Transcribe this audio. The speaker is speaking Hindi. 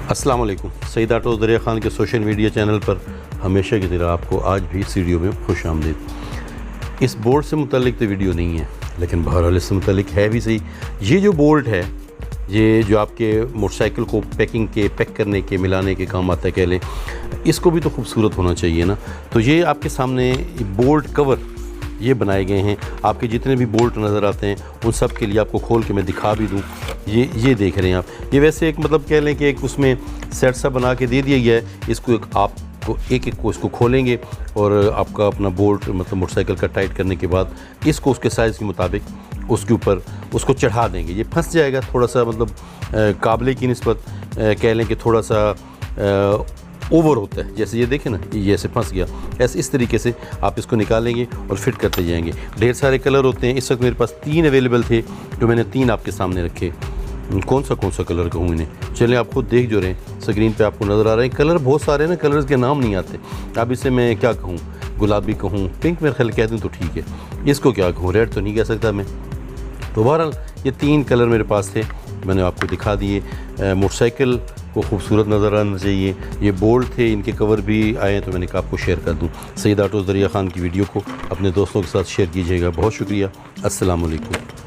अस्सलाम वालेकुम। सईद ऑटोज़ दरिया खान के सोशल मीडिया चैनल पर हमेशा की तरह आपको आज भी इस वीडियो में खुश आमदीद। इस बोल्ट से मुतल्लिक तो वीडियो नहीं है, लेकिन बहरहाल इससे मुतल्लिक है भी सही। ये जो बोल्ट है, ये जो आपके मोटरसाइकिल को पैक करने के मिलाने के काम आता है, कह लें, इसको भी तो खूबसूरत होना चाहिए ना। तो ये आपके सामने बोल्ट कवर ये बनाए गए हैं। आपके जितने भी बोल्ट नज़र आते हैं उन सब के लिए आपको खोल के मैं दिखा भी दूँ। ये देख रहे हैं आप। ये वैसे एक मतलब कह लें कि एक उसमें सेट सा बना के दे दिया गया है। इसको आपको एक को इसको खोलेंगे और आपका अपना बोल्ट मतलब मोटरसाइकिल का टाइट करने के बाद इसको उसके साइज़ के मुताबिक उसके ऊपर उसको चढ़ा देंगे। ये फंस जाएगा थोड़ा सा, मतलब काबले की निस्बत कह लें कि थोड़ा सा ओवर होता है। जैसे ये देखें ना, ये ऐसे फंस गया, ऐसे इस तरीके से आप इसको निकालेंगे और फिट करते जाएंगे। ढेर सारे कलर होते हैं। इस वक्त मेरे पास 3 अवेलेबल थे, जो मैंने 3 आपके सामने रखे। कौन सा कलर कहूँ इन्हें, चलें आप खुद देख जो रहे हैं, स्क्रीन पे आपको नज़र आ रहे हैं। कलर बहुत सारे ना, कलर्स के नाम नहीं आते। अब इसे मैं क्या कहूँ, गुलाबी कहूँ, पिंक मेरे ख्याल कह दूँ तो ठीक है। इसको क्या कहूँ, रेड तो नहीं कह सकता मैं। तो बहरहाल ये 3 कलर मेरे पास थे, मैंने आपको दिखा दिए। मोटरसाइकिल को खूबसूरत नज़र आना चाहिए। ये बोल्ट थे, इनके कवर भी आए तो मैंने कहा आपको शेयर कर दूँ। सईद ऑटोज़ दरिया खान की वीडियो को अपने दोस्तों के साथ शेयर कीजिएगा। बहुत शुक्रिया। अस्सलाम वालेकुम।